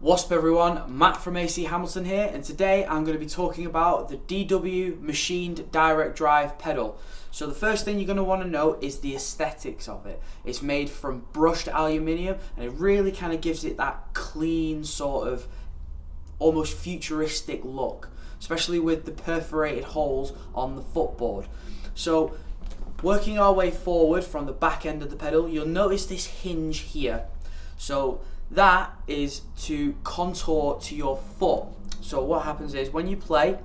What's up everyone, Matt from AC Hamilton here, and today I'm going to be talking about the DW machined direct drive pedal. So the first thing you're going to want to know is the aesthetics of it. It's made from brushed aluminium and it really kind of gives it that clean sort of almost futuristic look, especially with the perforated holes on the footboard. So working our way forward from the back end of the pedal, you'll notice this hinge here. So that is to contour to your foot. So what happens is when you play,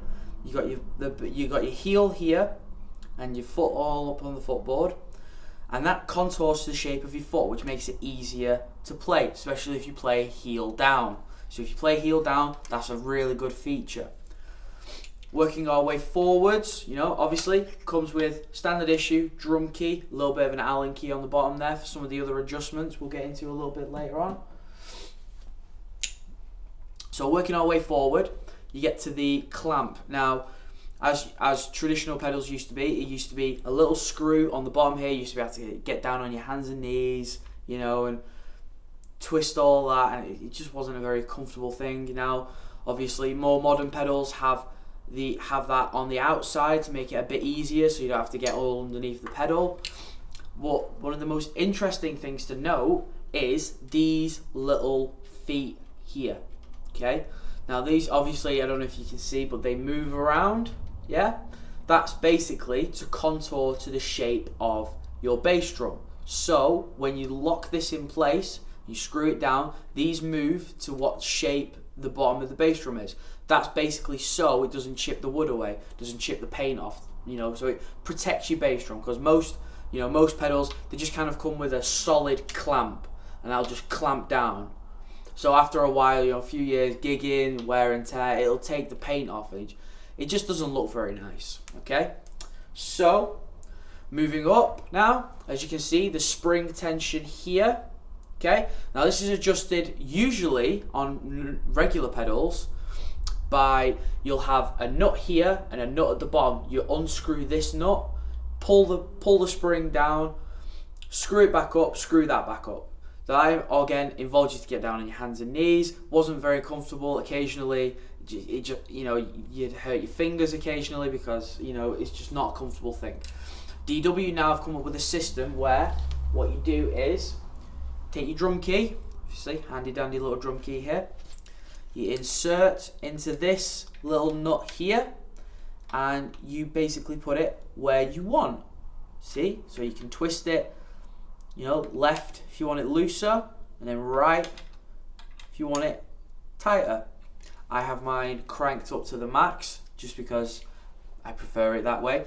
you got your heel here and your foot all up on the footboard, and that contours to the shape of your foot, which makes it easier to play, especially if you play heel down. So if you play heel down, that's a really good feature. Working our way forwards, obviously comes with standard issue drum key, a little bit of an Allen key on the bottom there for some of the other adjustments we'll get into a little bit later on. So working our way forward, you get to the clamp. Now, as traditional pedals used to be, it used to be a little screw on the bottom here. You used to be able to get down on your hands and knees, and twist all that, and it just wasn't a very comfortable thing. Now, obviously, more modern pedals have that on the outside to make it a bit easier, so you don't have to get all underneath the pedal. One of the most interesting things to note is these little feet here. Okay, now these obviously, I don't know if you can see, but they move around. Yeah, that's basically to contour to the shape of your bass drum. So when you lock this in place, you screw it down, these move to what shape the bottom of the bass drum is. That's basically so it doesn't chip the wood away, doesn't chip the paint off, so it protects your bass drum, because most pedals, they just kind of come with a solid clamp, and I'll just clamp down. So after a while, a few years gigging, wear and tear, it'll take the paint off, and it just doesn't look very nice. Okay, so moving up now, as you can see, the spring tension here. Okay, now this is adjusted usually on regular pedals by, you'll have a nut here and a nut at the bottom. You unscrew this nut, pull the spring down, screw it back up, screw that back up. That again involves you to get down on your hands and knees. Wasn't very comfortable. Occasionally, you'd hurt your fingers occasionally because it's just not a comfortable thing. DW now have come up with a system where what you do is take your drum key, obviously handy dandy little drum key here. You insert into this little nut here, and you basically put it where you want. See, so you can twist it. Left if you want it looser, and then right if you want it tighter. I have mine cranked up to the max just because I prefer it that way.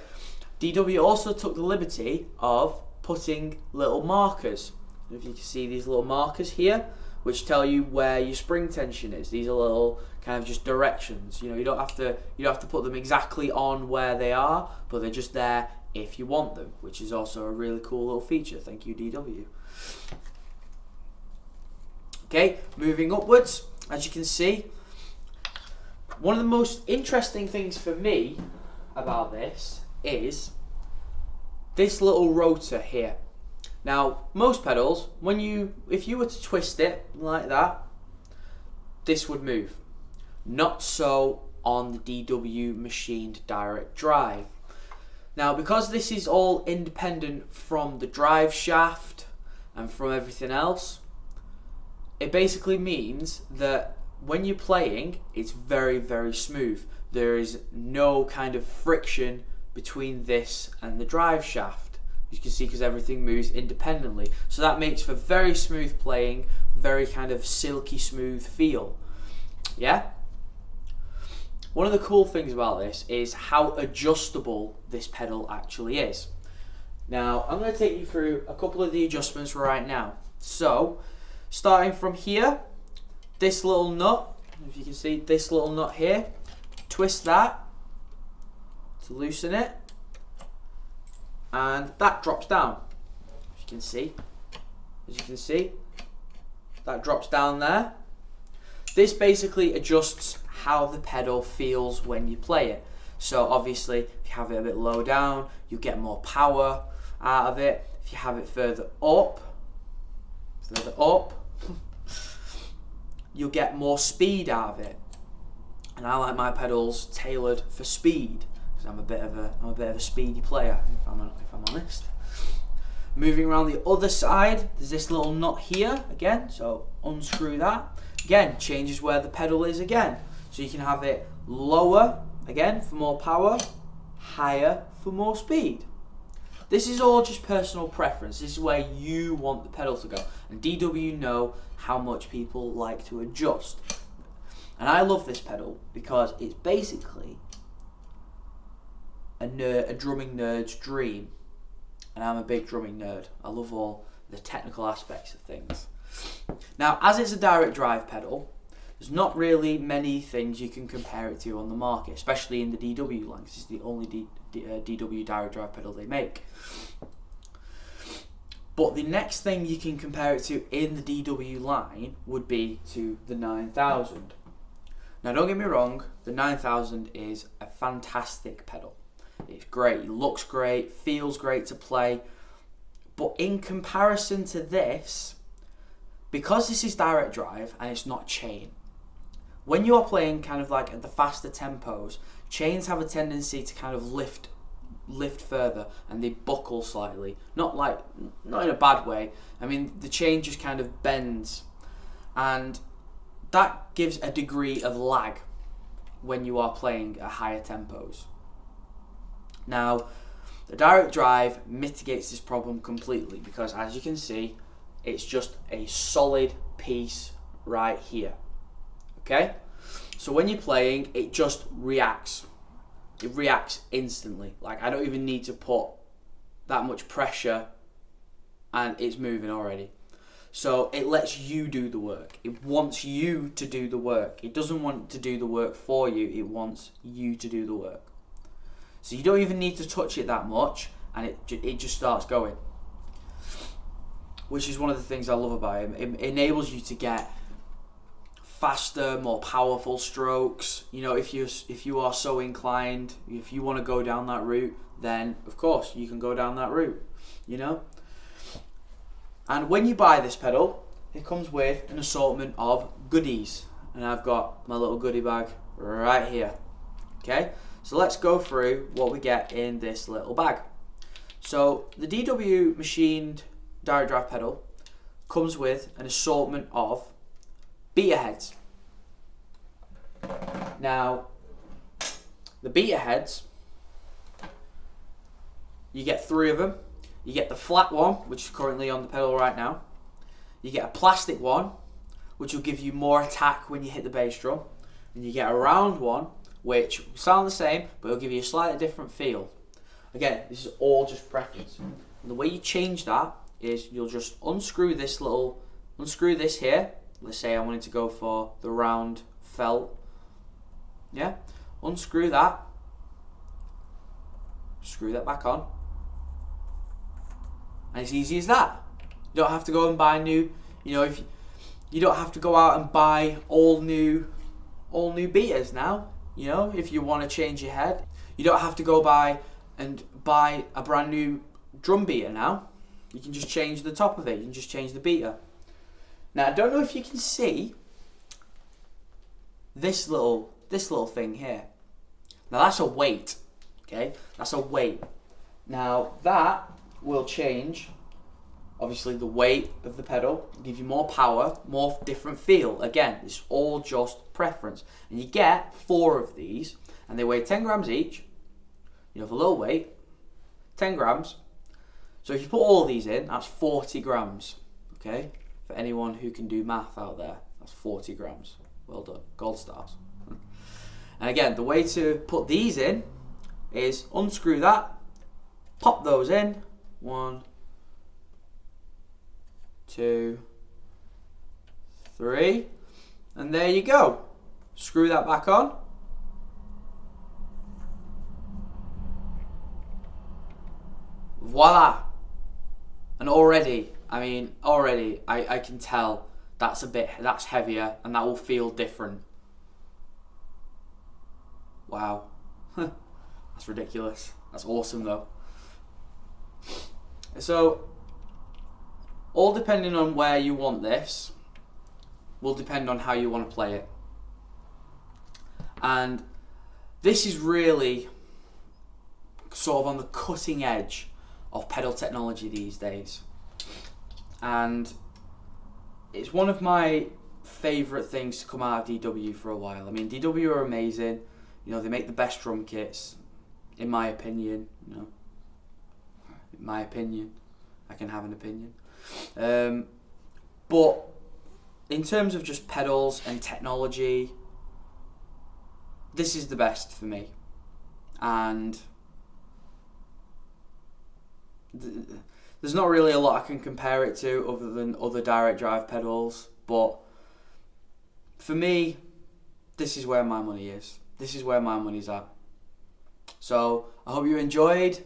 DW also took the liberty of putting little markers. If you can see these little markers here, which tell you where your spring tension is. These are little kind of just directions. You don't have to put them exactly on where they are, but they're just there if you want them, which is also a really cool little feature. Thank you, DW. Okay, moving upwards, as you can see, one of the most interesting things for me about this is this little rotor here. Now, most pedals, if you were to twist it like that, this would move. Not so on the DW machined direct drive. Now, because this is all independent from the drive shaft and from everything else, it basically means that when you're playing, it's very, very smooth. There is no kind of friction between this and the drive shaft. You can see, because everything moves independently. So that makes for very smooth playing, very kind of silky smooth feel. Yeah? One of the cool things about this is how adjustable this pedal actually is. Now, I'm going to take you through a couple of the adjustments right now. So, starting from here, this little nut, if you can see this little nut here, twist that to loosen it, and that drops down. As you can see, that drops down there. This basically adjusts how the pedal feels when you play it. So obviously, if you have it a bit low down, you get more power out of it. If you have it further up, you'll get more speed out of it. And I like my pedals tailored for speed, because I'm a bit of a speedy player, if I'm honest. Moving around the other side, there's this little nut here again, so unscrew that. Again, changes where the pedal is again. So you can have it lower, again, for more power, higher for more speed. This is all just personal preference. This is where you want the pedal to go. And DW know how much people like to adjust. And I love this pedal because it's basically a drumming nerd's dream. And I'm a big drumming nerd. I love all the technical aspects of things. Now, as it's a direct drive pedal, there's not really many things you can compare it to on the market, especially in the DW line, because it's the only DW direct drive pedal they make. But the next thing you can compare it to in the DW line would be to the 9000. Now, don't get me wrong, the 9000 is a fantastic pedal. It's great, it looks great, feels great to play. But in comparison to this, because this is direct drive and it's not chain, when you are playing kind of like at the faster tempos, chains have a tendency to kind of lift further and they buckle slightly. Not in a bad way. I mean, the chain just kind of bends, and that gives a degree of lag when you are playing at higher tempos. Now, the direct drive mitigates this problem completely because, as you can see, it's just a solid piece right here. Okay? So when you're playing, it just reacts. It reacts instantly. Like, I don't even need to put that much pressure and it's moving already. So it lets you do the work. It wants you to do the work. It doesn't want to do the work for you. It wants you to do the work. So you don't even need to touch it that much, and it just starts going. Which is one of the things I love about it. It enables you to get faster, more powerful strokes. You know, if you are so inclined, if you want to go down that route, then of course you can go down that route. You know. And when you buy this pedal, it comes with an assortment of goodies, and I've got my little goodie bag right here. Okay. So let's go through what we get in this little bag. So the DW machined direct drive pedal comes with an assortment of beater heads. Now, the beater heads, you get 3 of them. You get the flat one, which is currently on the pedal right now. You get a plastic one, which will give you more attack when you hit the bass drum. And you get a round one, which will sound the same, but it'll give you a slightly different feel. Again, this is all just preference. And the way you change that is you'll just unscrew this here. Let's say I wanted to go for the round felt. Yeah? Unscrew that. Screw that back on. And it's easy as that. You don't have to go and buy new, if you don't have to go out and buy all new beaters now. If you want to change your head, you don't have to go buy a brand new drum beater now. You can just change the top of it. You can just change the beater. Now, I don't know if you can see this little thing here. Now, that's a weight. Okay, that's a weight. Now, that will change, obviously, the weight of the pedal, give you more power, more different feel. Again, it's all just preference. And you get 4 of these, and they weigh 10 grams each. You have a little weight, 10 grams. So if you put all of these in, that's 40 grams. Okay, for anyone who can do math out there, that's 40 grams. Well done, gold stars. And again, the way to put these in is unscrew that, pop those in. 1, 2, 3, and there you go. Screw that back on. Voila. And already I can tell that's heavier and that will feel different. Wow. That's ridiculous. That's awesome though. So, all depending on where you want this, will depend on how you want to play it. And this is really sort of on the cutting edge of pedal technology these days. And it's one of my favourite things to come out of DW for a while. I mean, DW are amazing. You know, they make the best drum kits, in my opinion. You know, in my opinion, I can have an opinion. But in terms of just pedals and technology, this is the best for me. And there's not really a lot I can compare it to other than other direct drive pedals, but for me, this is where my money is. This is where my money's at. So I hope you enjoyed.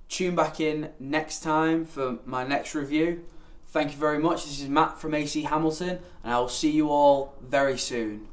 Tune back in next time for my next review. Thank you very much. This is Matt from AC Hamilton, and I will see you all very soon.